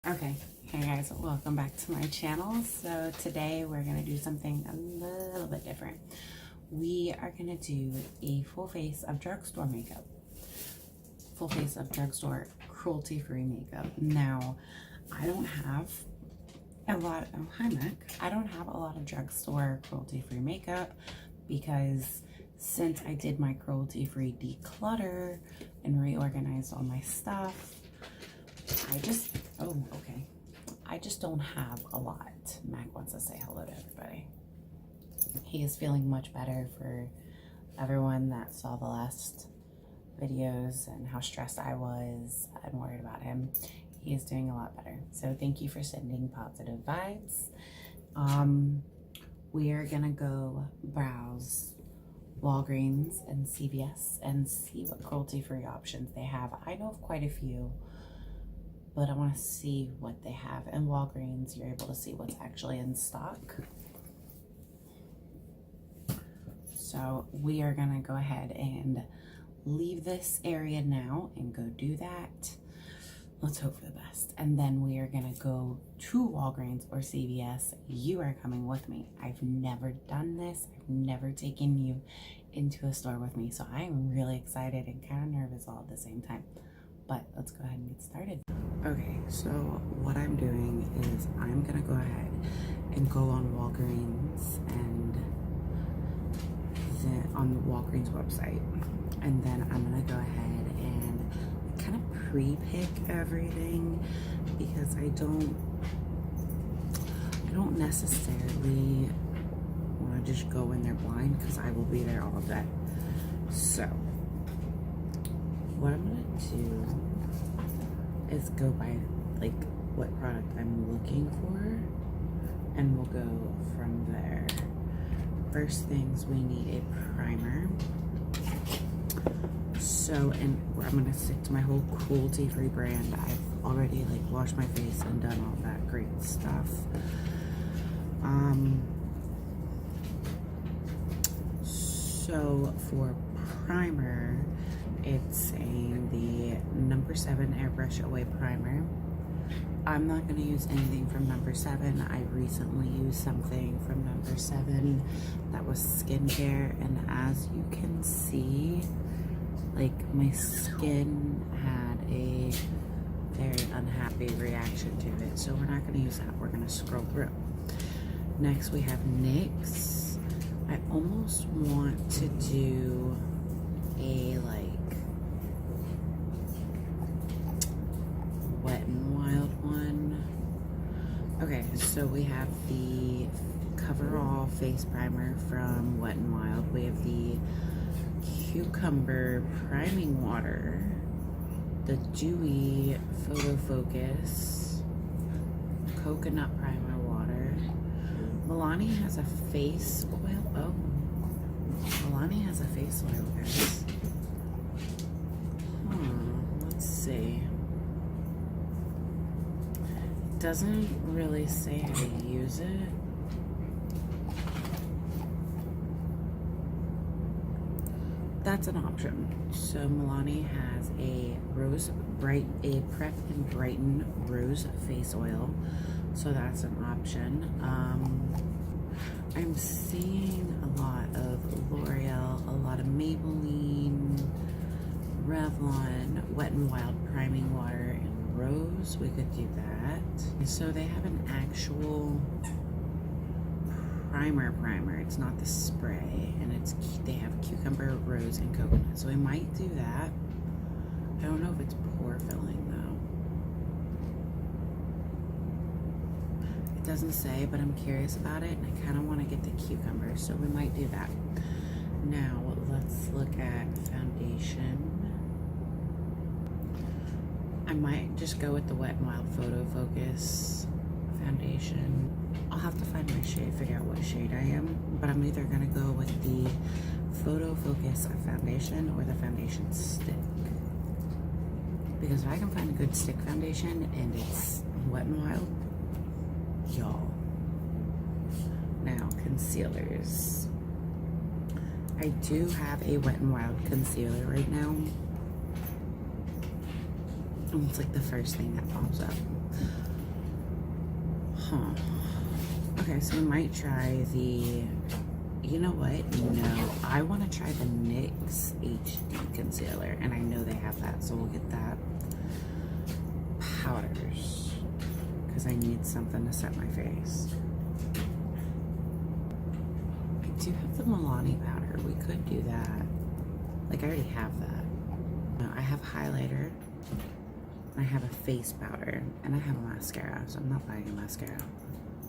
Okay, hey guys, welcome back to my channel. So today we're gonna do something a little bit different. We are gonna do a full face of drugstore makeup. Full face of drugstore cruelty-free makeup. Now, I don't have a lot, oh hi Mac. I don't have a lot of drugstore cruelty-free makeup because since I did my cruelty-free declutter and reorganized all my stuff, I just don't have a lot. Mac wants to say hello to everybody. He is feeling much better. For everyone that saw the last videos and how stressed I was and worried about him, he is doing a lot better. So thank you for sending positive vibes. We are gonna go browse Walgreens and CVS and see what cruelty-free options they have. I know of quite a few, but I want to see what they have. In Walgreens, you're able to see what's actually in stock. So we are gonna go ahead and leave this area now and go do that. Let's hope for the best. And then we are gonna go to Walgreens or CVS. You are coming with me. I've never done this. I've never taken you into a store with me. So I am really excited and kind of nervous all at the same time. But let's go ahead and get started. Okay, so what I'm doing is I'm gonna go ahead and go on Walgreens and then on the Walgreens website. And then I'm gonna go ahead and kind of pre-pick everything because I don't necessarily want to just go in there blind because I will be there all day. So what I'm gonna do is go by like what product I'm looking for and we'll go from there. First things, we need a primer. So, and I'm gonna stick to my whole cruelty-free brand. I've already like washed my face and done all that great stuff. So for primer, it's saying the number 7 airbrush away primer. I'm not going to use anything from number 7. I recently used something from number 7 that was skincare, and as you can see, like my skin had a very unhappy reaction to it, so we're not going to use that. We're going to scroll through. Next we have NYX. I almost want to do a like Wet n Wild one. Okay, so we have the Coverall face primer from Wet n Wild. We have the Cucumber priming water, the Dewy Photo Focus coconut primer water. Milani has a face oil. Oh, Milani has a face oil, guys. Let's see. It doesn't really say how to use it. That's an option. So Milani has a Prep and Brighten Rose Face Oil. So that's an option. I'm seeing a lot of L'Oreal, a lot of Maybelline, Revlon, Wet n Wild priming water, and Rose. We could do that. So they have an actual primer. It's not the spray, and they have cucumber, rose, and coconut. So we might do that. I don't know if it's pore filling though. It doesn't say, but I'm curious about it, and I kind of want to get the cucumber, so we might do that. Now let's look at foundation. I might just go with the Wet n Wild Photo Focus foundation. I'll have to find my shade, figure out what shade I am, but I'm either gonna go with the Photo Focus foundation or the foundation stick. Because if I can find a good stick foundation and it's Wet n Wild, y'all. Now, concealers. I do have a Wet n Wild concealer right now. And it's like the first thing that pops up. Huh. Okay, so we might try the, you know what? No, I want to try the NYX HD concealer, and I know they have that, so we'll get that. Powders, because I need something to set my face. I do have the Milani powder. We could do that. Like, I already have that. No, I have highlighter. I have a face powder, and I have a mascara, so I'm not buying a mascara.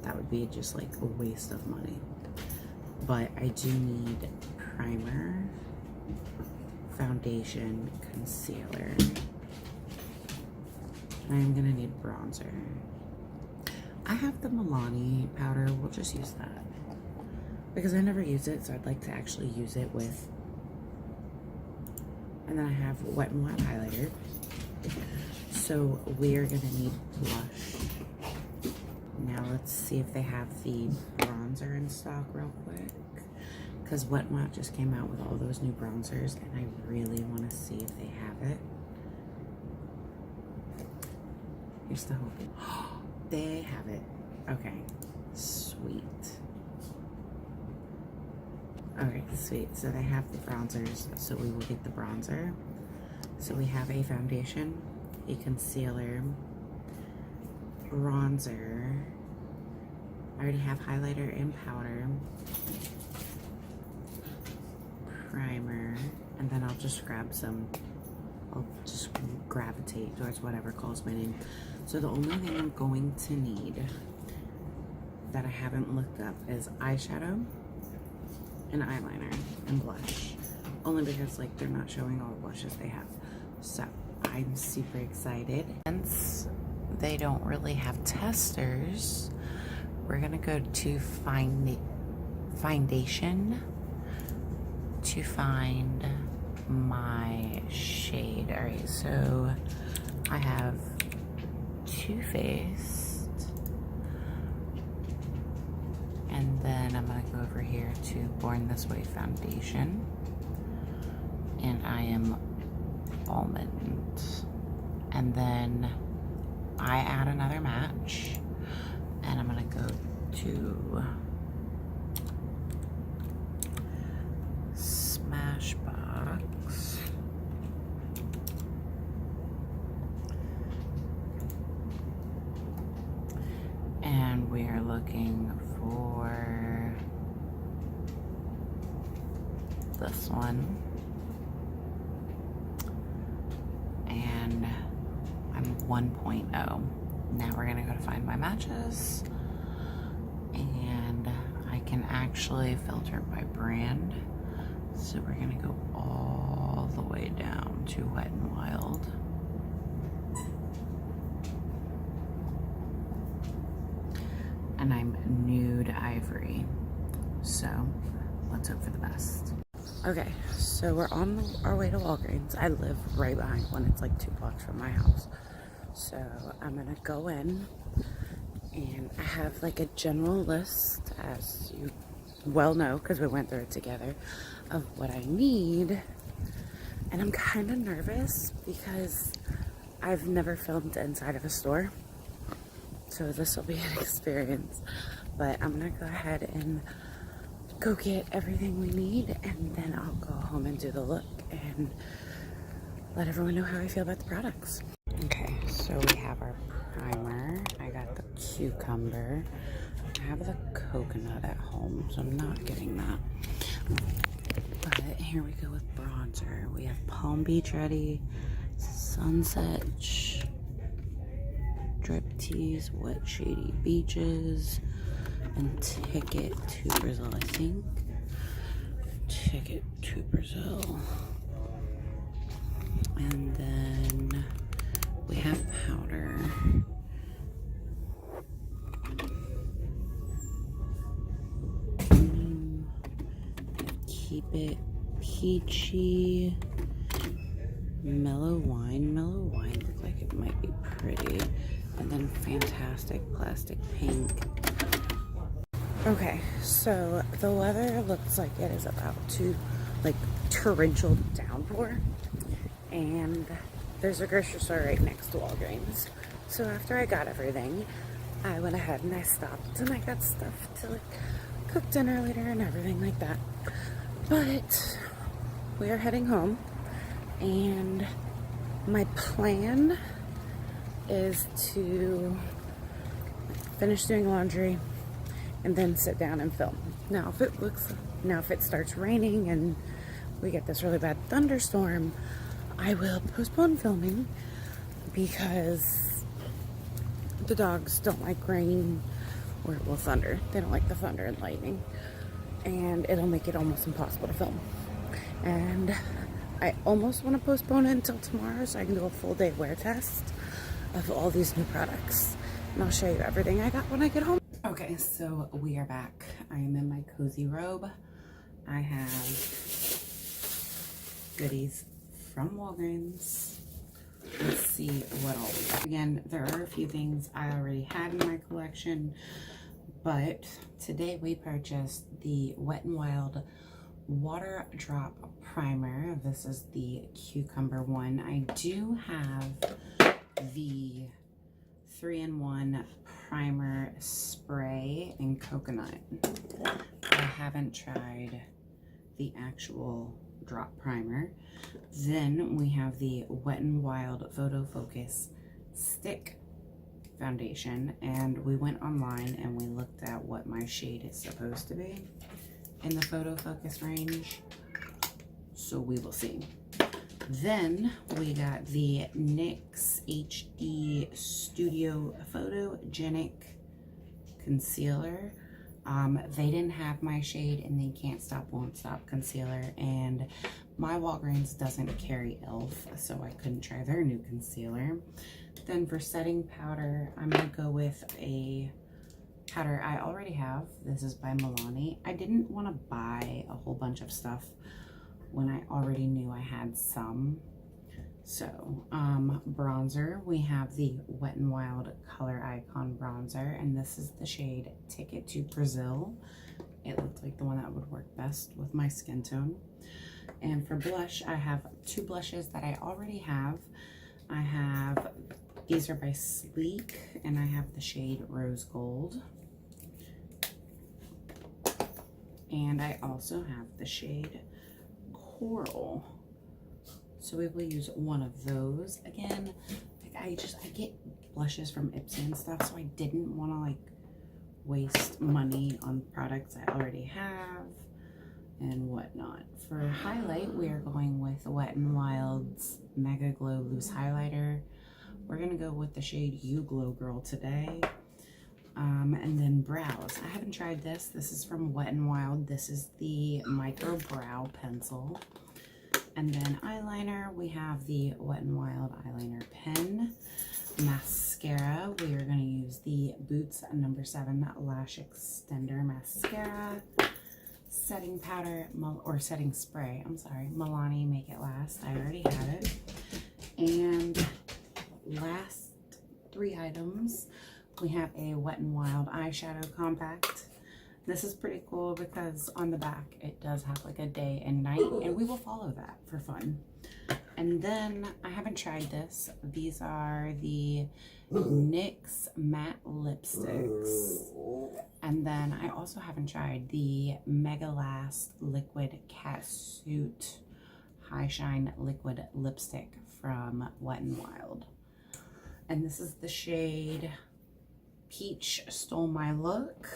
That would be just like a waste of money. But I do need primer, foundation, concealer. I am gonna need bronzer. I have the Milani powder. We'll just use that because I never use it, so I'd like to actually use it with. And then I have Wet n Wild highlighter. So we're gonna need blush. Now let's see if they have the bronzer in stock real quick, because Wet n Wild just came out with all those new bronzers, and I really want to see if they have it. Here's the hope. They have it. Okay, sweet. Okay, sweet. So they have the bronzers, so we will get the bronzer. So we have a foundation, a concealer, bronzer. I already have highlighter and powder, primer, and then I'll just grab some. I'll just gravitate towards whatever calls my name. So the only thing I'm going to need that I haven't looked up is eyeshadow and eyeliner and blush. Only because like they're not showing all the blushes they have. So I'm super excited. Since they don't really have testers, we're gonna go to foundation to find my shade. All right, so I have Too Faced, and then I'm gonna go over here to Born This Way foundation, and I am almond, and then I add another match, and I'm gonna go to Smashbox, and we are looking for this one, and I'm 1.0. Now we're gonna go to find my matches, and I can actually filter by brand. So we're gonna go all the way down to Wet n Wild. And I'm Nude Ivory. So let's hope for the best. Okay, so we're on our way to Walgreens. I live right behind one. It's like 2 blocks from my house. So I'm gonna go in, and I have like a general list, as you well know because we went through it together, of what I need. And I'm kind of nervous because I've never filmed inside of a store, so this will be an experience. But I'm gonna go ahead and go get everything we need, and then I'll go home and do the look and let everyone know how I feel about the products. Okay, so we have our primer. I got the cucumber. I have the coconut at home, so I'm not getting that. But here we go with bronzer. We have Palm Beach ready, Sunset, Drip Tease, Wet Shady Beaches, and Ticket to Brazil, I think. Ticket to Brazil. And then we have powder. Keep It Peachy. Mellow Wine. Mellow Wine looks like it might be pretty. And then Fantastic Plastic Pink. Okay, so the weather looks like it is about to, like, torrential downpour. And there's a grocery store right next to Walgreens. So after I got everything, I went ahead and I stopped and I got stuff to like cook dinner later and everything like that. But we are heading home, and my plan is to finish doing laundry and then sit down and film. Now if it starts raining and we get this really bad thunderstorm, I will postpone filming because the dogs don't like rain or it will thunder. They don't like the thunder and lightning, and it'll make it almost impossible to film. And I almost want to postpone it until tomorrow so I can do a full day wear test of all these new products, and I'll show you everything I got when I get home. Okay, so we are back. I am in my cozy robe. I have goodies from Walgreens. Let's see what all we got. Again, there are a few things I already had in my collection, but today we purchased the Wet n Wild Water Drop Primer. This is the cucumber one. I do have the 3-in-1 primer spray in coconut. I haven't tried the actual drop primer. Then we have the Wet n Wild Photo Focus Stick foundation, and we went online and we looked at what my shade is supposed to be in the photo focus range, so we will see. Then we got the NYX HD Studio Photogenic Concealer. They didn't have my shade in the Can't Stop Won't Stop concealer, and my Walgreens doesn't carry e.l.f., so I couldn't try their new concealer. Then for setting powder, I'm gonna go with a powder I already have. This is by Milani. I didn't want to buy a whole bunch of stuff when I already knew I had some. So, bronzer, we have the Wet n Wild Color Icon bronzer, and this is the shade Ticket to Brazil. It looked like the one that would work best with my skin tone. And for blush, I have two blushes that I already have. These are by Sleek, and I have the shade Rose Gold. And I also have the shade Coral. So we will use one of those. Again, like I get blushes from Ipsy and stuff, so I didn't want to like waste money on products I already have and whatnot. For highlight, we are going with Wet n Wild's Mega Glow Loose Highlighter. We're gonna go with the shade You Glow Girl today. And then brows. I haven't tried this. This is from Wet n Wild. This is the Micro Brow Pencil. And then eyeliner, we have the Wet n Wild eyeliner pen. Mascara, we are going to use the Boots No. 7 Lash Extender Mascara. Setting powder, or setting spray, I'm sorry, Milani Make It Last. I already have it. And last three items, we have a Wet n Wild eyeshadow compact. This is pretty cool because on the back it does have like a day and night, and we will follow that for fun. And then I haven't tried this. These are the NYX matte lipsticks. And then I also haven't tried the Mega Last Liquid Catsuit High Shine Liquid Lipstick from Wet n Wild. And this is the shade Peach Stole My Look.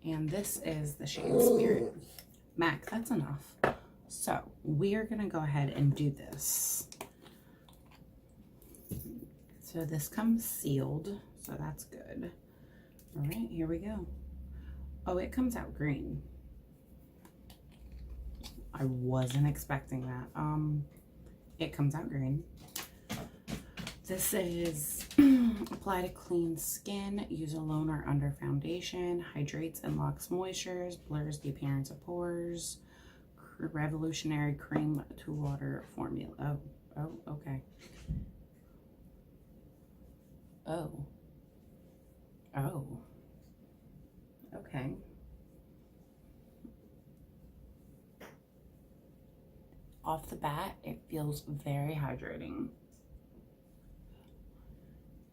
And this is the shade Spirit. Mac, that's enough. So we are gonna go ahead and do this. So this comes sealed, so that's good. All right, here we go. Oh, it comes out green. I wasn't expecting that. It comes out green. This is apply to clean skin, use alone or under foundation, hydrates and locks moistures, blurs the appearance of pores, revolutionary cream to water formula. Oh, okay. Oh, okay. Off the bat, it feels very hydrating.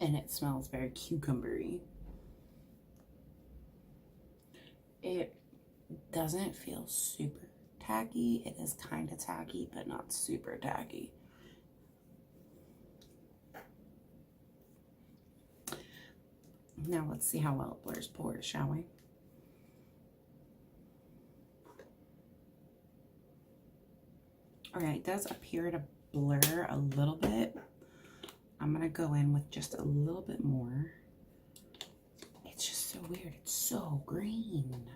And it smells very cucumbery. It doesn't feel super tacky. It is kind of tacky, but not super tacky. Now let's see how well it blurs pores, shall we? Okay, it does appear to blur a little bit. I'm gonna go in with just a little bit more. It's just so weird. It's so green.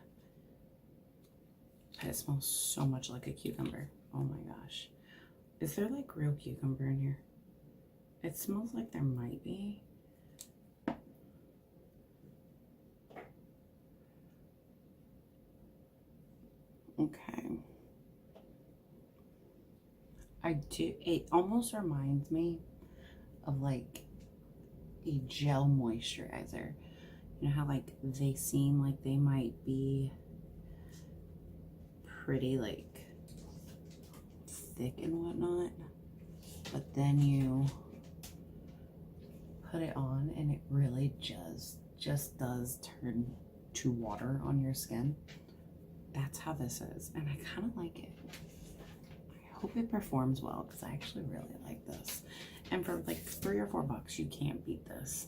But it smells so much like a cucumber. Oh my gosh. Is there like real cucumber in here? It smells like there might be. Okay. It almost reminds me of like a gel moisturizer. You know how like they seem like they might be pretty like thick and whatnot, but then you put it on and it really just does turn to water on your skin. That's how this is, and I kind of like it. I hope it performs well because I actually really like this. And for like $3 or $4, you can't beat this.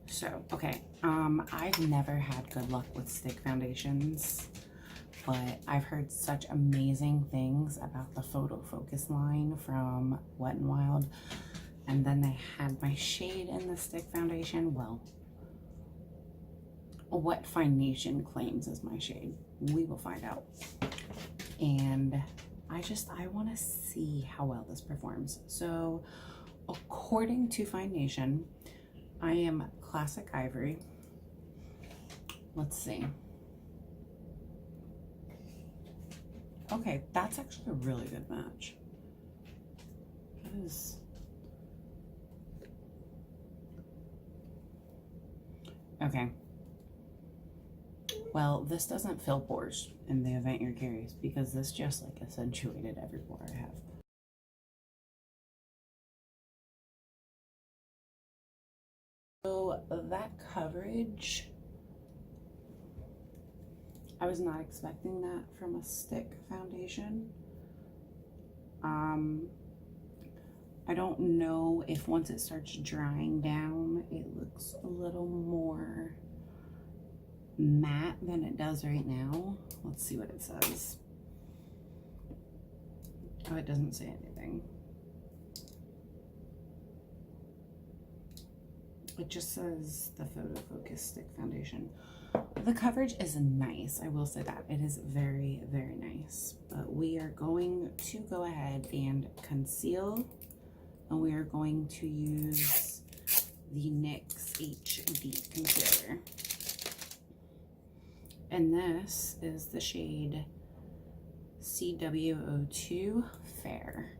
So, okay, I've never had good luck with stick foundations, but I've heard such amazing things about the Photo Focus line from Wet n Wild. And then they had my shade in the stick foundation. Well, what Foundation claims is my shade. We will find out. And I want to see how well this performs. So according to Foundation, I am Classic Ivory. Let's see. Okay, that's actually a really good match. That is. Okay. Well, this doesn't fill pores in the event you're curious, because this just like accentuated every pore I have. So that coverage, I was not expecting that from a stick foundation. I don't know if once it starts drying down, it looks a little more matte than it does right now. Let's see what it says. Oh, it doesn't say anything. It just says the Photo Focus Stick Foundation. The coverage is nice, I will say that. It is very, very nice. But we are going to go ahead and conceal, and we are going to use the NYX HD Concealer. And this is the shade CW02 Fair.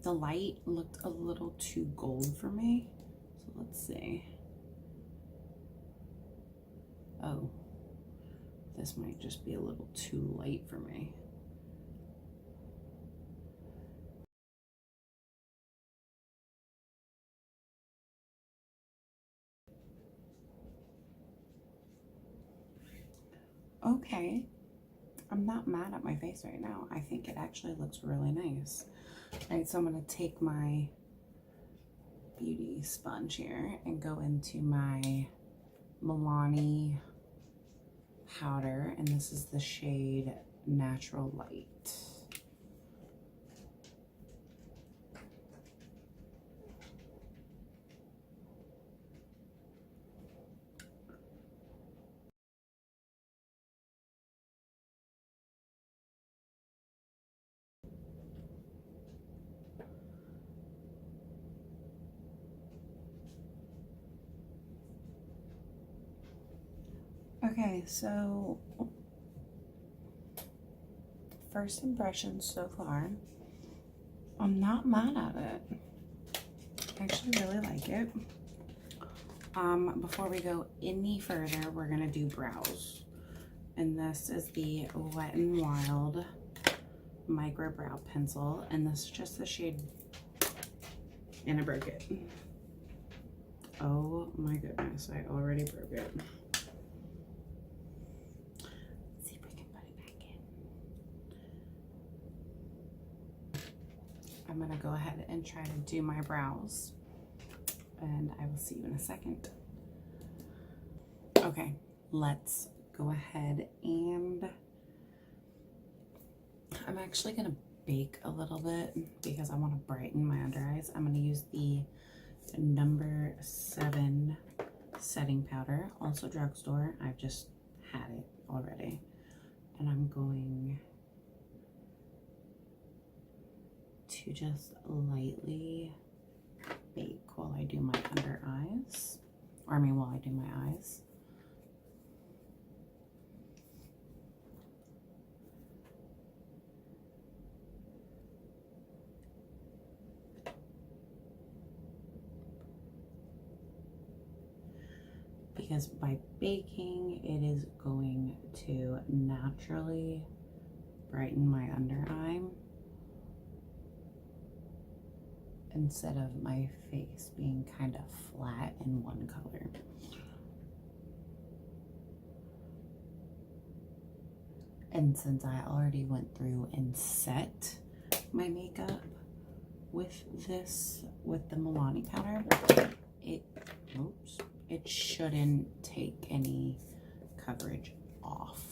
The light looked a little too gold for me. So let's see. Oh, this might just be a little too light for me. Okay, I'm not mad at my face right now. I think it actually looks really nice. All right, so I'm gonna take my beauty sponge here and go into my Milani powder, and this is the shade Natural Light. Okay, so first impressions so far, I'm not mad at it. I actually really like it. Before we go any further, we're gonna do brows. And this is the Wet n Wild Micro Brow Pencil, and this is just the shade, and I broke it. Oh my goodness, I already broke it. I'm gonna go ahead and try to do my brows, and I will see you in a second. Okay, let's go ahead, and I'm actually gonna bake a little bit because I want to brighten my under eyes. I'm gonna use the number 7 setting powder, also drugstore. I've just had it already, and I'm going to just lightly bake while I do my under eyes, or I mean while I do my eyes. Because by baking, it is going to naturally brighten my under eye instead of my face being kind of flat in one color. And since I already went through and set my makeup with this, with the Milani powder, it shouldn't take any coverage off.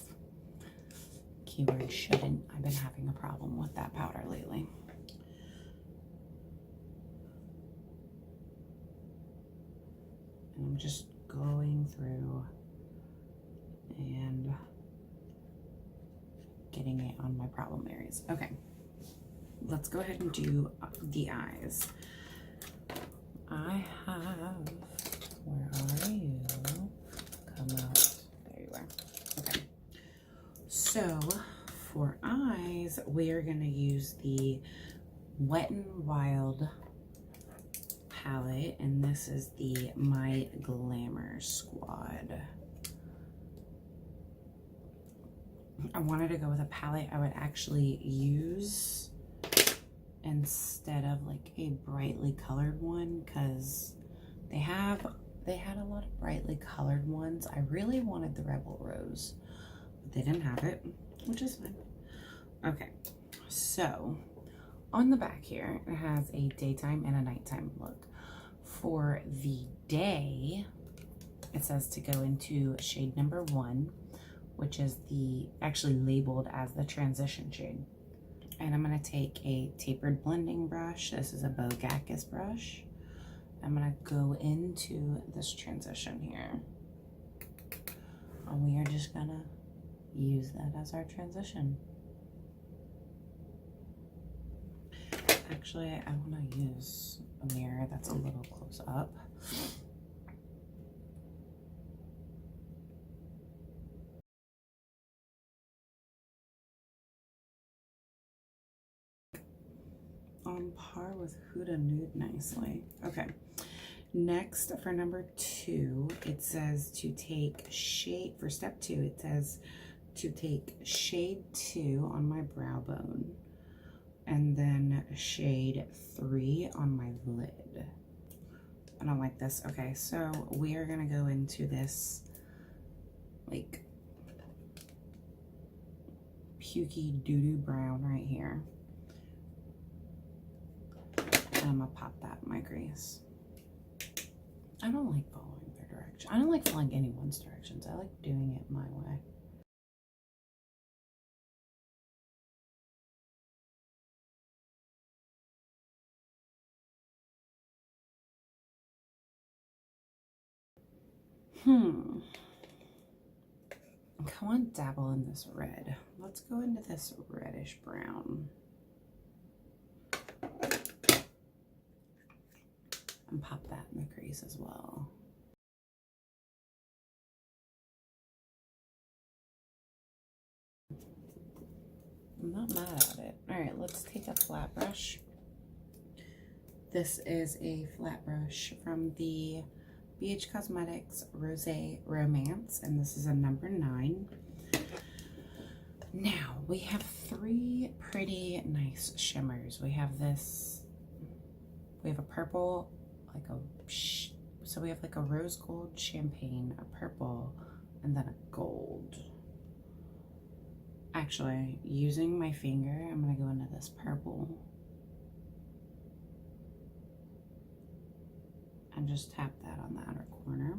Keyword shouldn't. I've been having a problem with that powder lately. And I'm just going through and getting it on my problem areas. Okay, let's go ahead and do the eyes. I have, where are you? Come out. There you are. Okay. So for eyes, we are going to use the Wet n Wild palette, and this is the My Glamour Squad. I wanted to go with a palette I would actually use instead of like a brightly colored one, because they had a lot of brightly colored ones. I really wanted the Rebel Rose, but they didn't have it, which is fine. Okay, so on the back here, it has a daytime and a nighttime look. For the day, it says to go into shade number 1, which is actually labeled as the transition shade. And I'm going to take a tapered blending brush. This is a Bogakis brush. I'm going to go into this transition here. And we are just going to use that as our transition. Actually, I want to use a mirror that's a little close up. On par with Huda Nude nicely. Okay, next for number 2, it says to take shade, for step 2, it says to take shade 2 on my brow bone, and then shade 3 on my lid. I don't like this. Okay, so we are gonna go into this like pukey doo-doo brown right here. And I'm gonna pop that in my crease. I don't like following their direction. I don't like following anyone's directions. I like doing it my way. I want to dabble in this red. Let's go into this reddish brown. And pop that in the crease as well. I'm not mad at it. All right, let's take a flat brush. This is a flat brush from the BH Cosmetics Rosé Romance, and this is a number 9. Now, we have 3 pretty nice shimmers. We have this, we have a purple, so we have like a rose gold champagne, a purple, and then a gold. Actually, using my finger, I'm gonna go into this purple. and just tap that on the outer corner.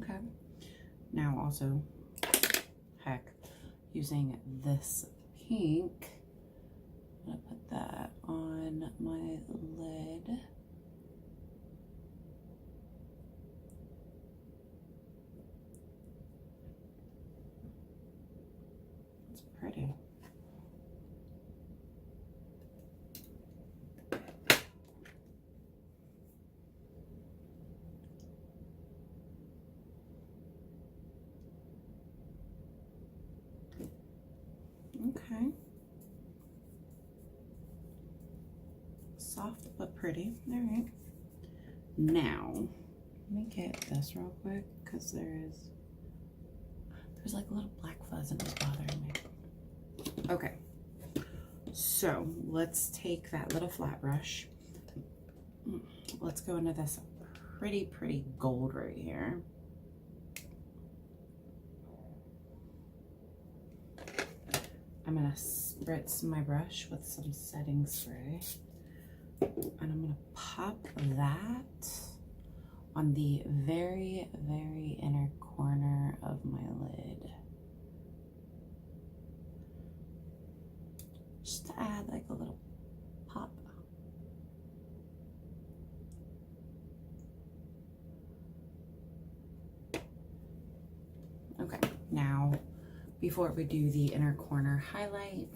Okay, now also, heck, using this pink, I'm gonna put that on my lid. It's pretty. Okay. Soft but pretty. All right. Now, let me get this real quick because there's like a little black fuzz and it's bothering me. Okay. So let's take that little flat brush. Let's go into this pretty gold right here. I'm gonna spritz my brush with some setting spray, and I'm gonna pop that on the very inner corner of my lid, just to add like a little pop. Okay, now before we do the inner corner highlight,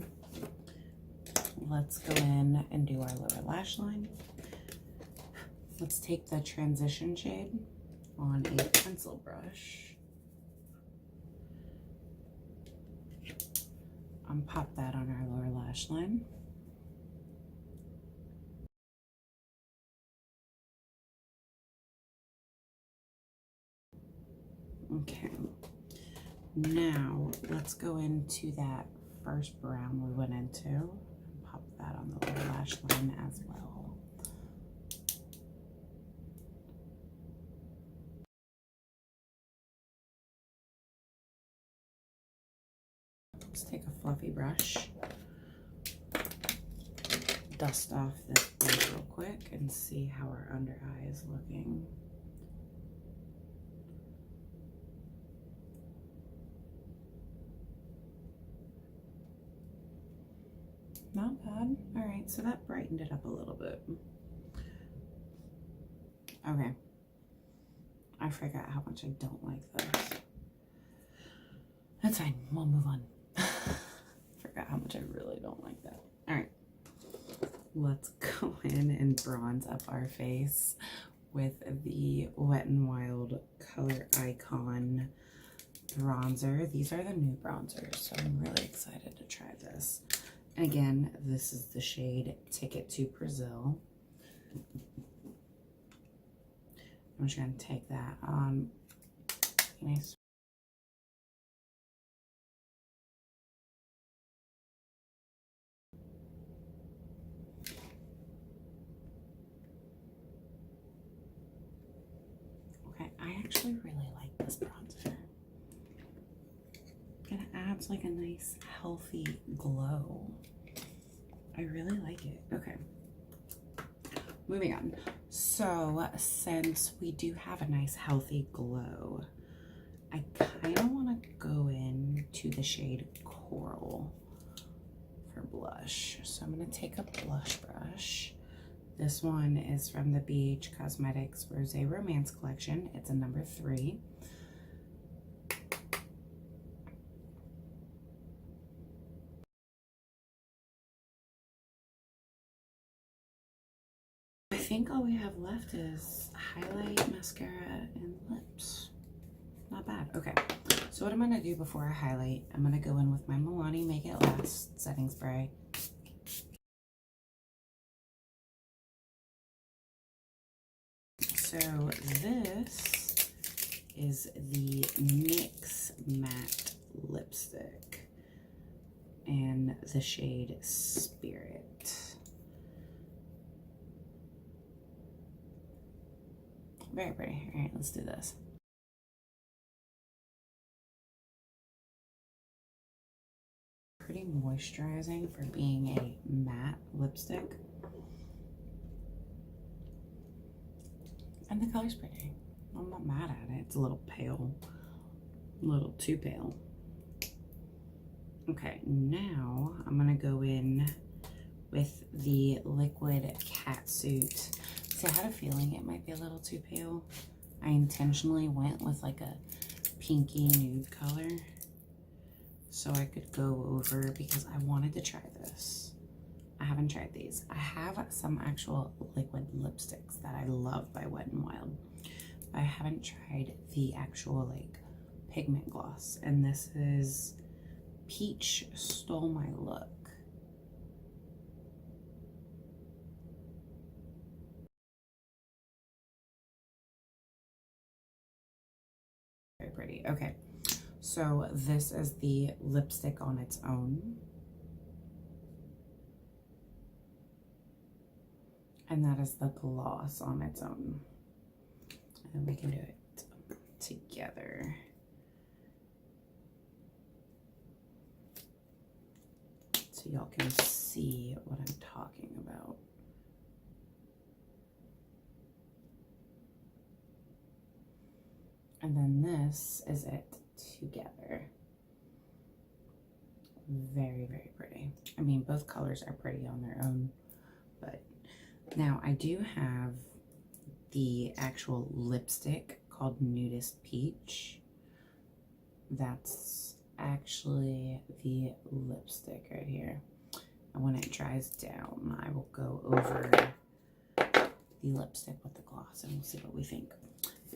let's go in and do our lower lash line. Let's take the transition shade on a pencil brush and pop that on our lower lash line. Okay. Now, let's go into that first brown we went into and pop that on the lower lash line as well. Let's take a fluffy brush, dust off this brush real quick and see how our under eye is looking. Not bad. All right, so that brightened it up a little bit. Okay. I forgot how much I don't like this. That's fine. We'll move on. Forgot how much I really don't like that. All right. Let's go in and bronze up our face with the Wet n Wild Color Icon bronzer. These are the new bronzers, so I'm really excited to try this. And again, this is the shade Ticket to Brazil. I'm just going to take that on. Nice. Okay, I actually really like this bronzer. It adds like a nice healthy glow. I really like it. Okay, moving on. So since we do have a nice healthy glow, I kind of want to go into the shade Coral for blush. So I'm going to take a blush brush. This one is from the BH Cosmetics Rosé Romance Collection. It's a number 3. I think all we have left is highlight, mascara, and lips. Not bad. Okay, so what I'm going to do before I highlight, I'm going to go in with my Milani Make It Last setting spray. So this is the NYX Matte Lipstick in the shade Spirit. Very pretty. All right, let's do this. Pretty moisturizing for being a matte lipstick. And the color's pretty. I'm not mad at it. It's a little pale. A little too pale. Okay, now I'm gonna go in with the liquid catsuit. See, I had a feeling it might be a little too pale. I intentionally went with like a pinky nude color so I could go over, because I wanted to try this. I haven't tried these. I have some actual liquid lipsticks that I love by Wet n Wild. I haven't tried the actual like pigment gloss, and this is Peach Stole My Look. Very pretty. Okay, so this is the lipstick on its own. And that is the gloss on its own. And we can do it together. So y'all can see what I'm talking about. And then this is it together. Very, very pretty. I mean, both colors are pretty on their own, but now I do have the actual lipstick called Nudist Peach. That's actually the lipstick right here. And when it dries down, I will go over the lipstick with the gloss and we'll see what we think.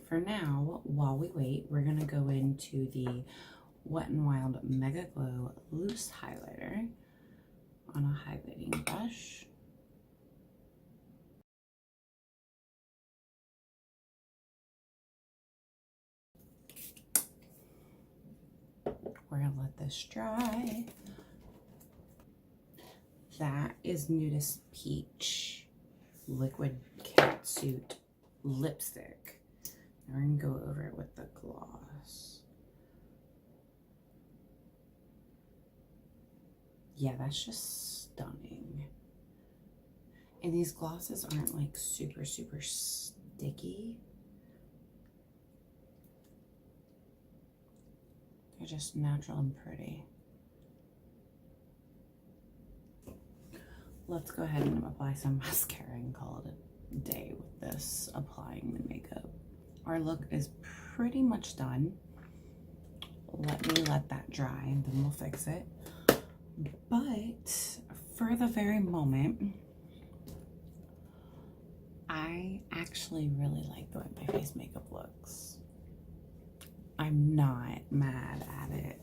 For now, while we wait, we're gonna go into the Wet n Wild Mega Glow Loose Highlighter on a highlighting brush. We're gonna let this dry. That is Nudist Peach Liquid Catsuit Lipstick. Now we're gonna go over it with the gloss. Yeah, that's just stunning. And these glosses aren't like super, super sticky. They're just natural and pretty. Let's go ahead and apply some mascara and call it a day with this, applying the makeup. Our look is pretty much done. Let me let that dry and then we'll fix it. But for the very moment, I actually really like the way my face makeup looks. I'm not mad at it.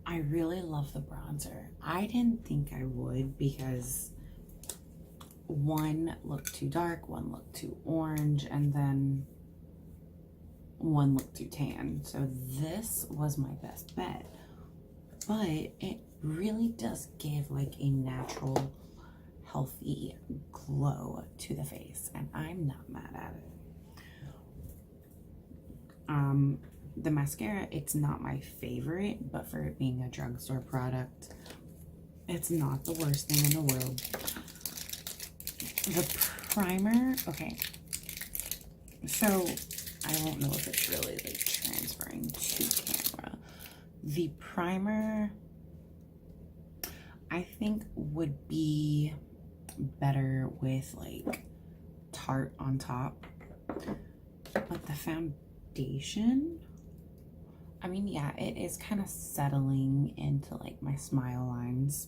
I really love the bronzer. I didn't think I would because one looked too dark, one looked too orange, and then one looked too tan. So this was my best bet. But it really does give like a natural, healthy glow to the face, and I'm not mad at it. The mascara, it's not my favorite, but for it being a drugstore product, it's not the worst thing in the world. The primer, okay, so I don't know if it's really like transferring to camera. The primer, I think, would be better with like Tarte on top, but the foundation, I mean, yeah, it is kind of settling into like my smile lines,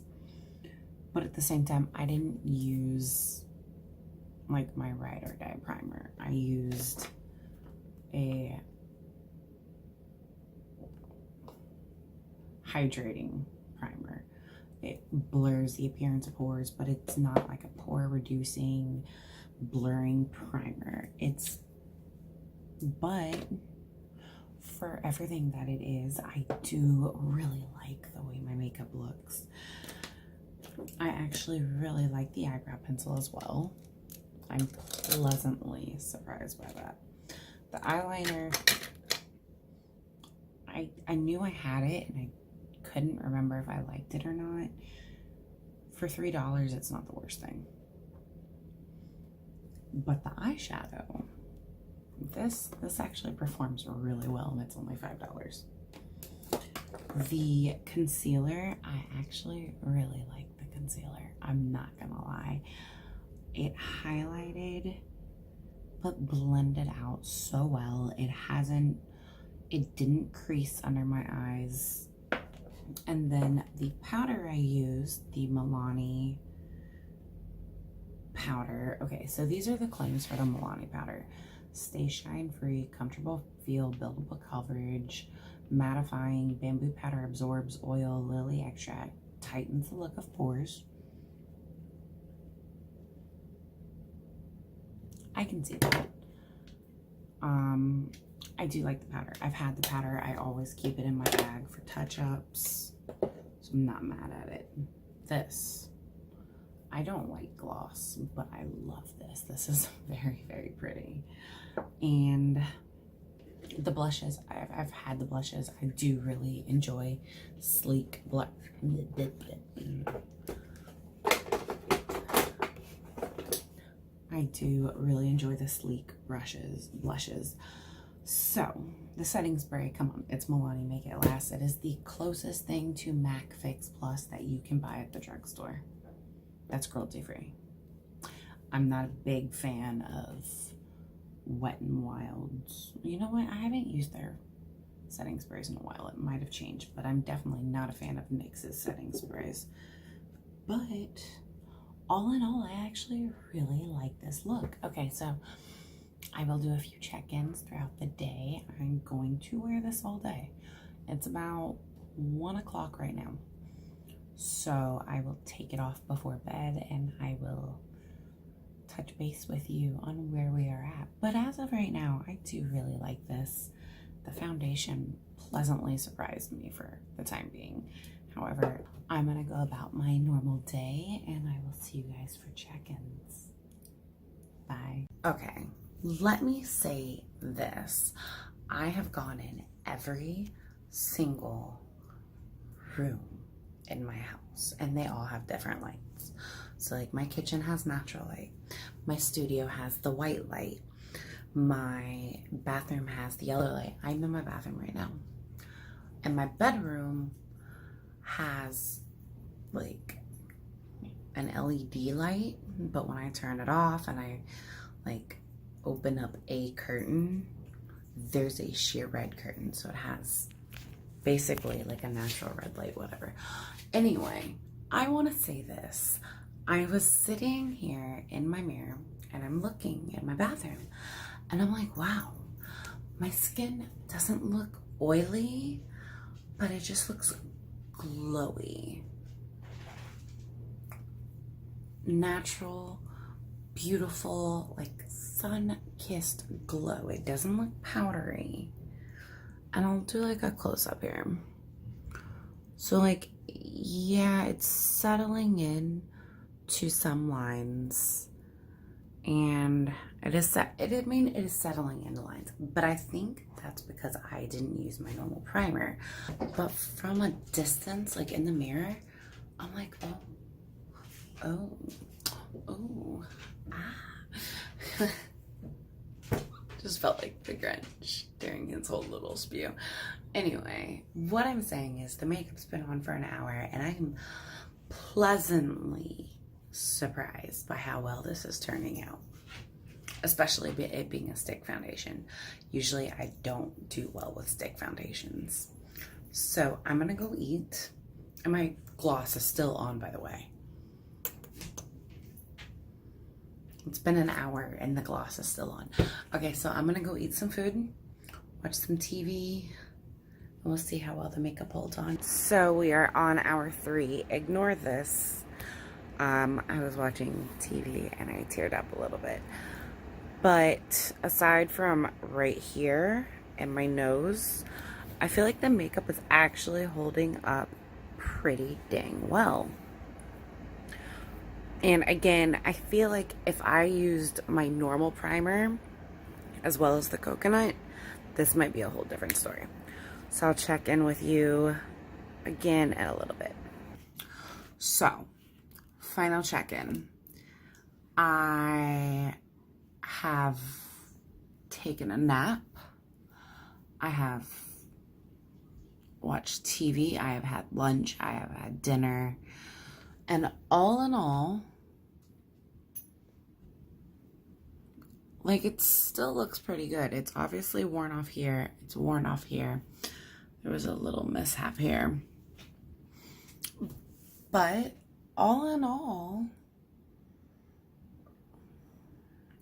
but at the same time, I didn't use like my Ride or Die primer. I used a hydrating primer. It blurs the appearance of pores, but it's not like a pore reducing, blurring primer. But for everything that it is, I do really like the way my makeup looks. I actually really like the eyebrow pencil as well. I'm pleasantly surprised by that. The eyeliner, I knew I had it and I couldn't remember if I liked it or not. For $3, it's not the worst thing. But the eyeshadow, this actually performs really well, and it's only $5. The concealer, I actually really like the concealer. I'm not gonna lie. It highlighted but blended out so well. It didn't crease under my eyes. And then the powder I used, the Milani powder. Okay, so these are the claims for the Milani powder. Stay shine free, comfortable feel, buildable coverage, mattifying, bamboo powder absorbs oil, lily extract, tightens the look of pores. I can see that. I do like the powder. I've had the powder. I always keep it in my bag for touch-ups, so I'm not mad at it. This, I don't like gloss, but I love this. This is very, very pretty. And the blushes, I've had the blushes. I do really enjoy sleek blush. I do really enjoy the sleek blushes. So, the setting spray, come on, it's Milani Make It Last. It is the closest thing to MAC Fix Plus that you can buy at the drugstore. That's cruelty free. I'm not a big fan of Wet n Wild's. You know what? I haven't used their setting sprays in a while. It might have changed, but I'm definitely not a fan of NYX's setting sprays. But all in all, I actually really like this look. Okay, so I will do a few check-ins throughout the day. I'm going to wear this all day. It's about 1 o'clock right now. So I will take it off before bed and I will touch base with you on where we are at. But as of right now, I do really like this. The foundation pleasantly surprised me for the time being. However, I'm gonna go about my normal day and I will see you guys for check-ins. Bye. Okay, let me say this. I have gone in every single room in my house and they all have different lights. So like my kitchen has natural light. My studio has the white light. My bathroom has the yellow light. I'm in my bathroom right now. And my bedroom has like an LED light, but when I turn it off and I like open up a curtain, there's a sheer red curtain. So it has basically like a natural red light, whatever. Anyway, I want to say this. I was sitting here in my mirror and I'm looking in my bathroom and I'm like, wow, my skin doesn't look oily, but it just looks glowy. Natural, beautiful, like sun-kissed glow. It doesn't look powdery. And I'll do like a close-up here. So like, yeah, it's settling in to some lines. And it is settling into lines. But I think that's because I didn't use my normal primer. But from a distance, like in the mirror, I'm like, oh, ah. Just felt like the Grinch during his whole little spew. Anyway, what I'm saying is the makeup's been on for an hour and I'm pleasantly surprised by how well this is turning out. Especially it being a stick foundation. Usually I don't do well with stick foundations. So I'm gonna go eat. And my gloss is still on, by the way. It's been an hour and the gloss is still on. Okay, so I'm gonna go eat some food, watch some TV, and we'll see how well the makeup holds on. So we are on hour 3. Ignore this. I was watching TV and I teared up a little bit. But aside from right here and my nose, I feel like the makeup is actually holding up pretty dang well. And again, I feel like if I used my normal primer as well as the coconut, this might be a whole different story. So I'll check in with you again in a little bit. So, final check-in. I have taken a nap. I have watched TV. I have had lunch. I have had dinner. And all in all, like, it still looks pretty good. It's obviously worn off here. It's worn off here. There was a little mishap here. But all in all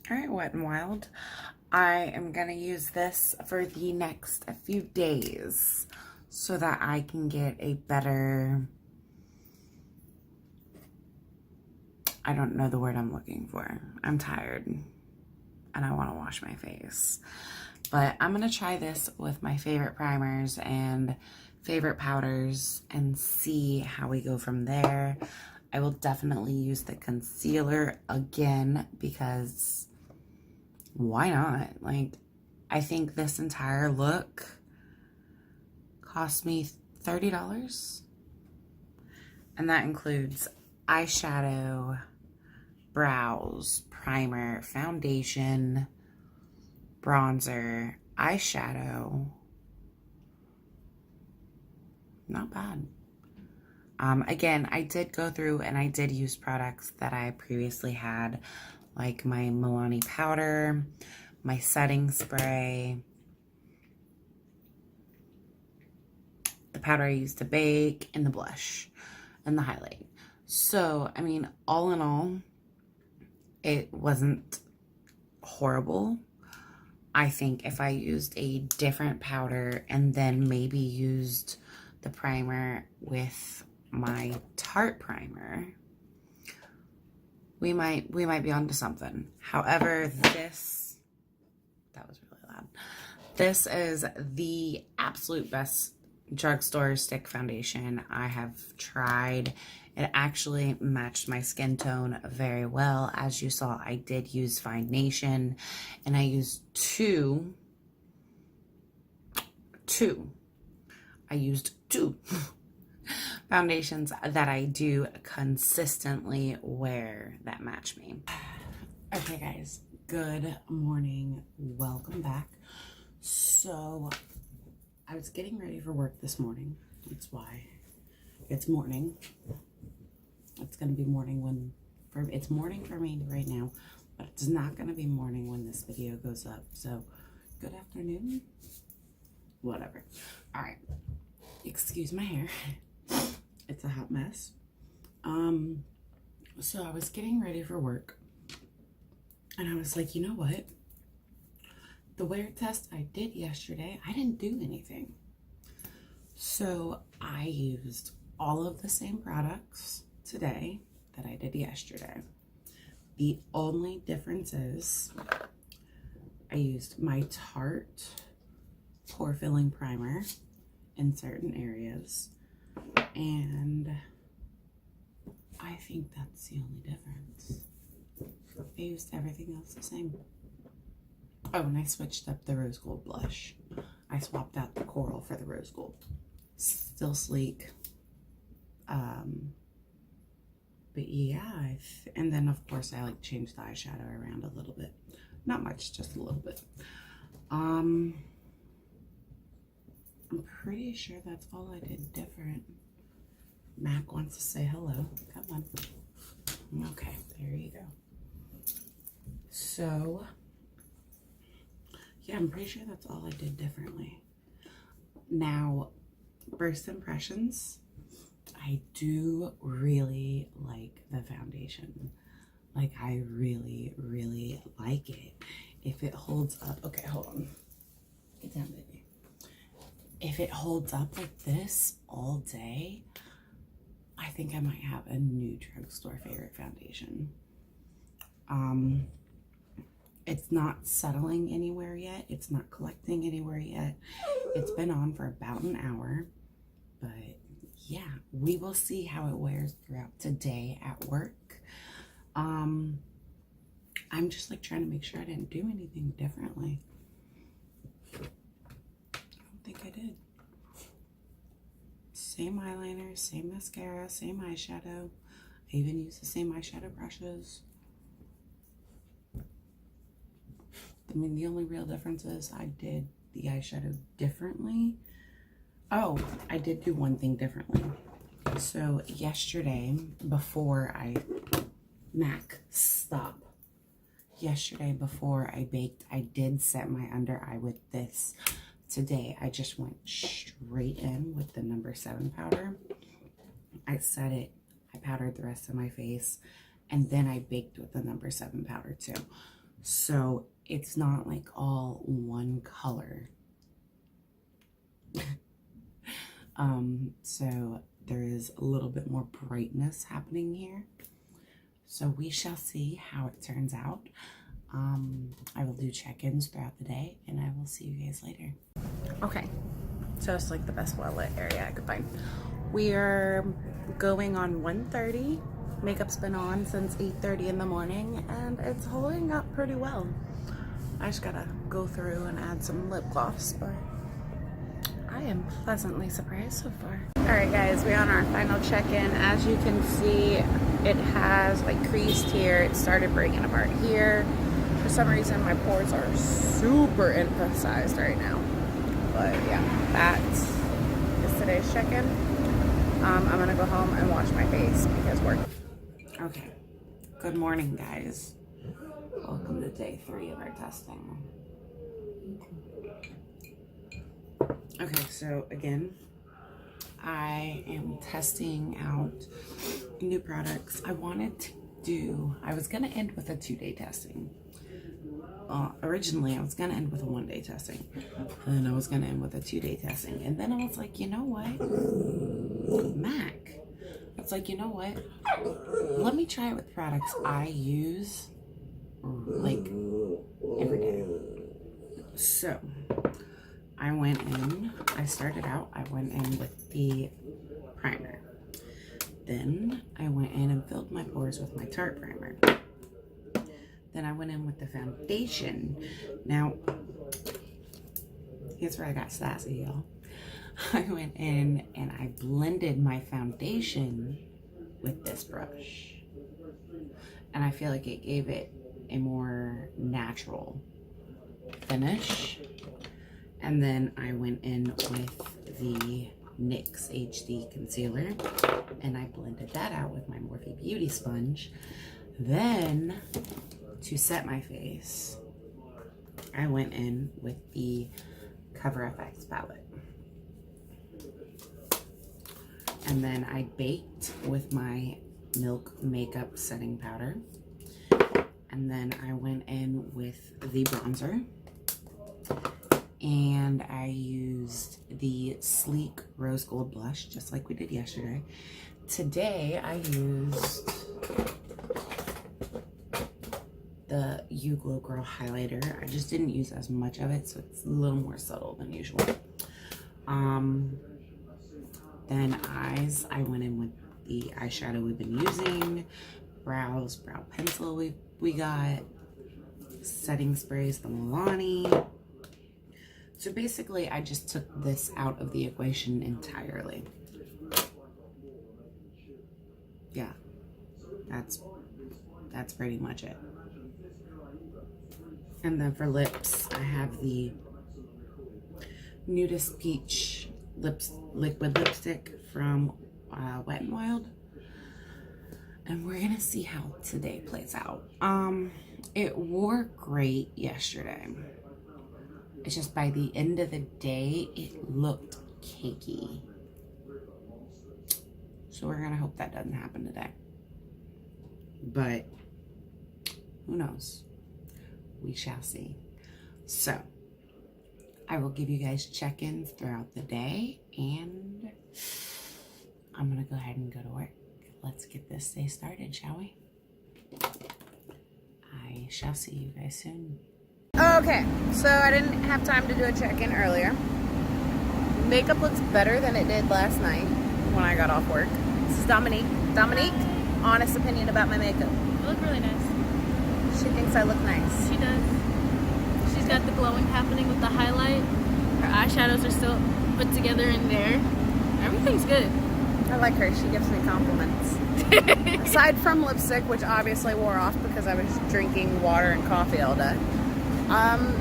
right, Wet and Wild, I am going to use this for the next few days so that I can get a better, I don't know the word I'm looking for. I'm tired and I want to wash my face. But I'm going to try this with my favorite primers and favorite powders and see how we go from there. I will definitely use the concealer again because why not? Like, I think this entire look cost me $30. And that includes eyeshadow, brows, primer, foundation, bronzer, eyeshadow. Not bad. Again, I did go through and I did use products that I previously had, like my Milani powder, my setting spray, the powder I used to bake, and the blush, and the highlight. So, I mean, all in all, it wasn't horrible. I think if I used a different powder and then maybe used the primer with my Tarte primer, we might be onto something. However, that was really loud. This is the absolute best drugstore stick foundation I have tried. It actually matched my skin tone very well. As you saw, I did use Fine Nation, and I used two. I used two foundations that I do consistently wear that match me. Okay, guys, good morning. Welcome back. So, I was getting ready for work this morning. That's why it's morning. It's gonna be morning it's morning for me right now, but it's not gonna be morning when this video goes up. So, good afternoon. Whatever. All right. Excuse my hair. It's a hot mess. So I was getting ready for work, and I was like, you know what? The wear test I did yesterday, I didn't do anything. So I used all of the same products today that I did yesterday. The only difference is I used my Tarte pore filling primer in certain areas, and I think that's the only difference. I used everything else the same. Oh, and I switched up the rose gold blush. I swapped out the coral for the rose gold. Still sleek. But yeah, and then of course I like changed the eyeshadow around a little bit. Not much, just a little bit. I'm pretty sure that's all I did different. Mac wants to say hello. Come on. Okay, there you go. So, yeah, I'm pretty sure that's all I did differently. Now, first impressions, I do really like the foundation. Like, I really, really like it. If it holds up, okay, hold on. Get down, baby. If it holds up like this all day, I think I might have a new drugstore favorite foundation. It's not settling anywhere yet. It's not collecting anywhere yet. It's been on for about an hour, but yeah, we will see how it wears throughout today at work. I'm just like trying to make sure I didn't do anything differently. I don't think I did. Same eyeliner, same mascara, same eyeshadow. I even use the same eyeshadow brushes. I mean, the only real difference is I did the eyeshadow differently. Oh, I did do one thing differently. So yesterday, before I, yesterday before I baked, I did set my under eye with this. Today, I just went straight in with the number 7 powder. I set it, I powdered the rest of my face, and then I baked with the number 7 powder too. So it's not like all one color. So there is a little bit more brightness happening here. So we shall see how it turns out. I will do check-ins throughout the day, and I will see you guys later. Okay, so it's like the best well-lit area I could find. We are going on 1:30. Makeup's been on since 8:30 in the morning, and it's holding up pretty well. I just gotta go through and add some lip gloss, but I am pleasantly surprised so far. All right, guys, we're on our final check-in. As you can see, it has like creased here. It started breaking apart here. For some reason, my pores are super emphasized right now. But yeah, that is today's check-in. I'm gonna go home and wash my face because work. Okay, good morning, guys. Welcome to day 3 of our testing. Okay, so again, I am testing out new products. I was gonna end with a 2-day testing. Originally, I was gonna end with a 1-day testing, and I was gonna end with a 2-day testing, and then I was like, you know what, it's like, you know what, let me try it with products I use like every day. So I went in with the primer. Then I went in and filled my pores with my Tarte primer. Then I went in with the foundation. Now, here's where I got sassy, y'all. I went in and I blended my foundation with this brush. And I feel like it gave it a more natural finish. And then I went in with the NYX HD concealer, and I blended that out with my Morphe Beauty sponge. Then, to set my face, I went in with the Cover FX palette. And then I baked with my Milk Makeup Setting Powder. And then I went in with the bronzer. And I used the Sleek Rose Gold Blush, just like we did yesterday. Today, I used the You Glow Girl highlighter. I just didn't use as much of it, so it's a little more subtle than usual. Then eyes, I went in with the eyeshadow we've been using. Brows, brow pencil we got. Setting sprays, the Milani. So basically, I just took this out of the equation entirely. Yeah, that's pretty much it. And then for lips, I have the Nudist Peach liquid lipstick from Wet n Wild. And we're gonna see how today plays out. It wore great yesterday. It's just by the end of the day, it looked cakey. So we're gonna hope that doesn't happen today. But who knows? We shall see. So I will give you guys check-ins throughout the day, and I'm gonna go ahead and go to work. Let's get this day started, shall we? I shall see you guys soon. Okay, so I didn't have time to do a check-in earlier. Makeup looks better than it did last night when I got off work. This is Dominique. Dominique, honest opinion about my makeup. I look really nice. She thinks I look nice. She does. She's got the glowing happening with the highlight. Her eyeshadows are still put together in there. Everything's good. I like her. She gives me compliments. Aside from lipstick, which obviously wore off because I was drinking water and coffee all day.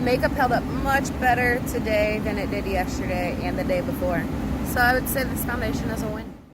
Makeup held up much better today than it did yesterday and the day before. So I would say this foundation is a win.